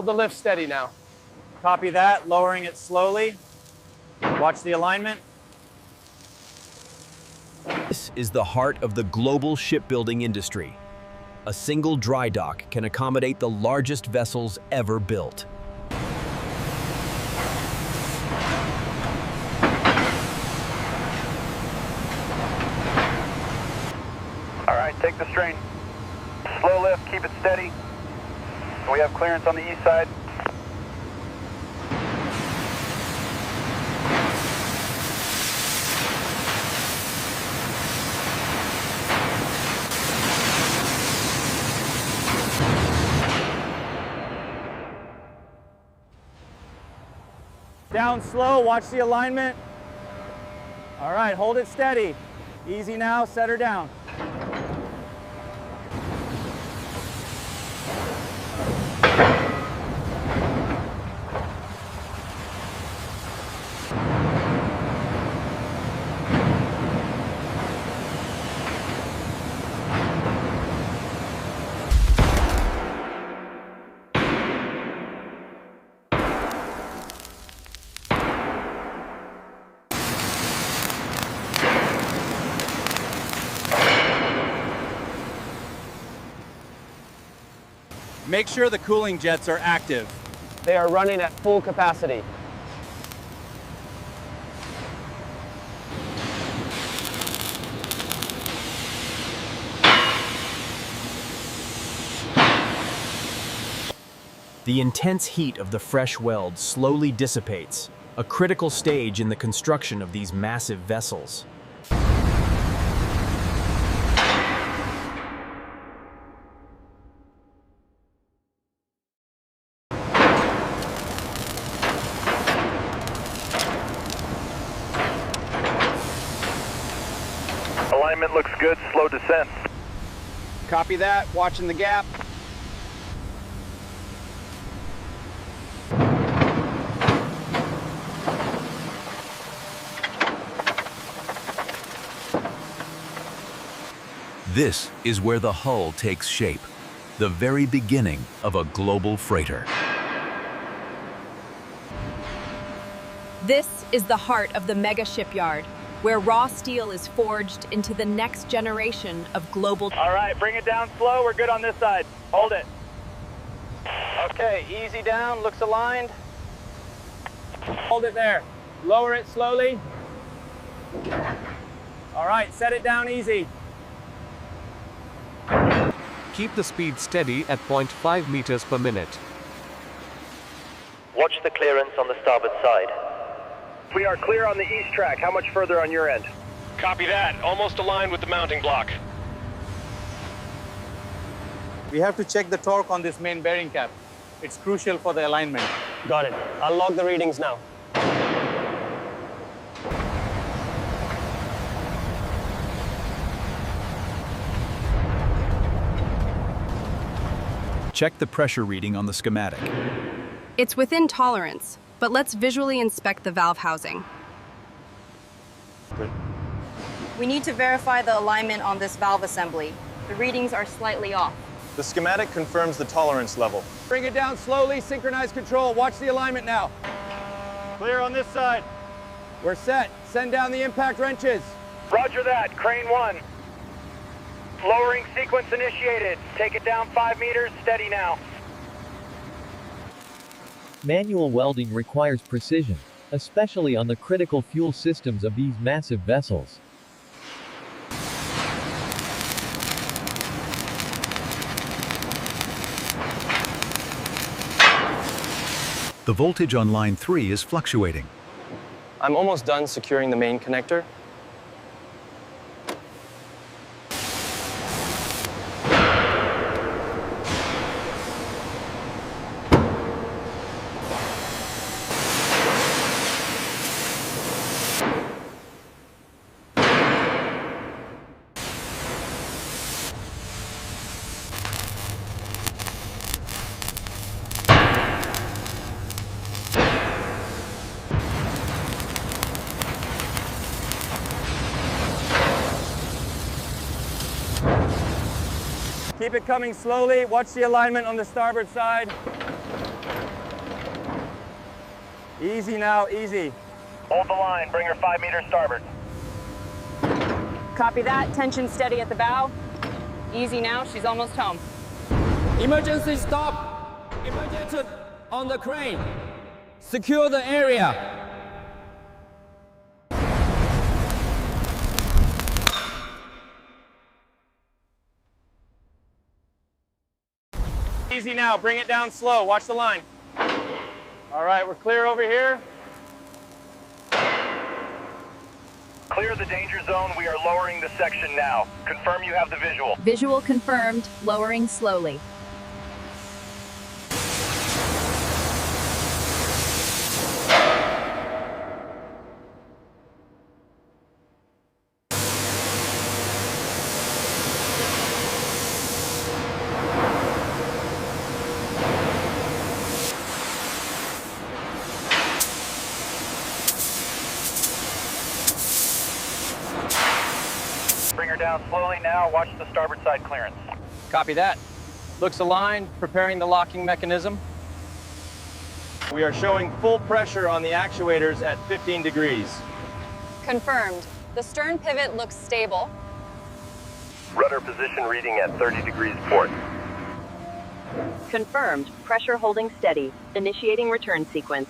Hold the lift steady now. Copy that, lowering it slowly. Watch the alignment. This is the heart of the global shipbuilding industry. A single dry dock can accommodate the largest vessels ever built. All right, take the strain. Slow lift, keep it steady. We have clearance on the east side. Down slow, watch the alignment. All right, hold it steady. Easy now, set her down. Make sure the cooling jets are active. They are running at full capacity. The intense heat of the fresh weld slowly dissipates, a critical stage in the construction of these massive vessels. Alignment looks good, slow descent. Copy that, watching the gap. This is where the hull takes shape, the very beginning of a global freighter. This is the heart of the mega shipyard, where raw steel is forged into the next generation of global... All right, bring it down slow. We're good on this side. Hold it. Okay, easy down, looks aligned. Hold it there. Lower it slowly. All right, set it down easy. Keep the speed steady at 0.5 meters per minute. Watch the clearance on the starboard side. We are clear on the east track. How much further on your end? Copy that. Almost aligned with the mounting block. We have to check the torque on this main bearing cap. It's crucial for the alignment. Got it. I'll log the readings now. Check the pressure reading on the schematic. It's within tolerance, but let's visually inspect the valve housing. We need to verify the alignment on this valve assembly. The readings are slightly off. The schematic confirms the tolerance level. Bring it down slowly, synchronize control. Watch the alignment now. Clear on this side. We're set. Send down the impact wrenches. Roger that. Crane 1. Lowering sequence initiated. Take it down 5 meters. Steady now. Manual welding requires precision, especially on the critical fuel systems of these massive vessels. The voltage on line 3 is fluctuating. I'm almost done securing the main connector. Keep it coming slowly. Watch the alignment on the starboard side. Easy now, easy. Hold the line, bring her 5 meters starboard. Copy that. Tension steady at the bow. Easy now. She's almost home. Emergency stop. Emergency on the crane. Secure the area. Easy now, bring it down slow. Watch the line. All right, we're clear over here. Clear the danger zone. We are lowering the section now. Confirm you have the visual. Visual confirmed, lowering slowly. Bring her down slowly now. Watch the starboard side clearance. Copy that. Looks aligned, preparing the locking mechanism. We are showing full pressure on the actuators at 15 degrees. Confirmed. The stern pivot looks stable. Rudder position reading at 30 degrees port. Confirmed. Pressure holding steady. Initiating return sequence.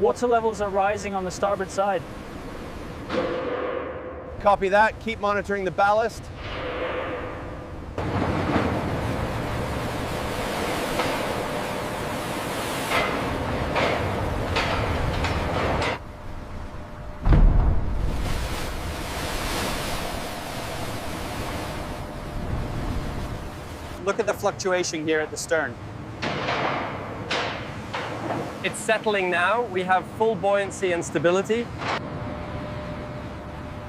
Water levels are rising on the starboard side. Copy that. Keep monitoring the ballast. Look at the fluctuation here at the stern. It's settling now. We have full buoyancy and stability.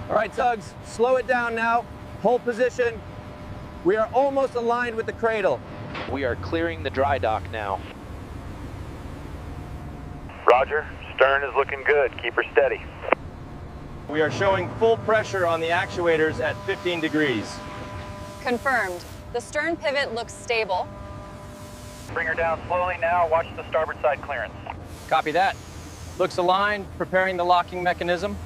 All right, tugs, slow it down now. Hold position. We are almost aligned with the cradle. We are clearing the dry dock now. Roger. Stern is looking good. Keep her steady. We are showing full pressure on the actuators at 15 degrees. Confirmed. The stern pivot looks stable. Bring her down slowly now. Watch the starboard side clearance. Copy that. Looks aligned, preparing the locking mechanism.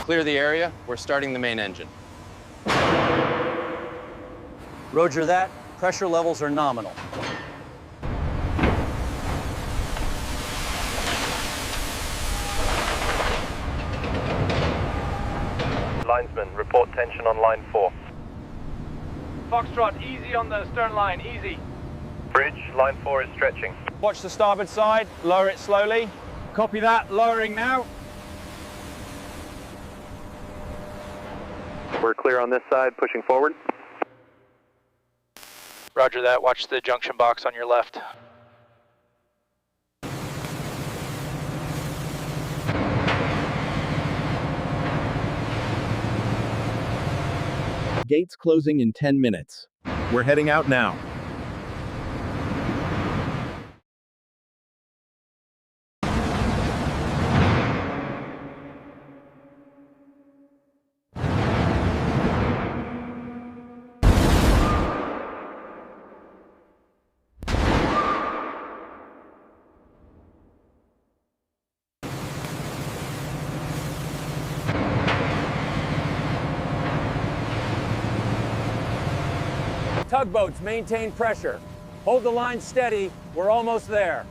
Clear the area. We're starting the main engine. Roger that. Pressure levels are nominal. Linesman, report tension on line 4. Foxtrot, easy on the stern line, easy. Bridge, line 4 is stretching. Watch the starboard side. Lower it slowly. Copy that, lowering now. We're clear on this side, pushing forward. Roger that. Watch the junction box on your left. Gates closing in 10 minutes. We're heading out now. Tugboats, maintain pressure. Hold the line steady. We're almost there.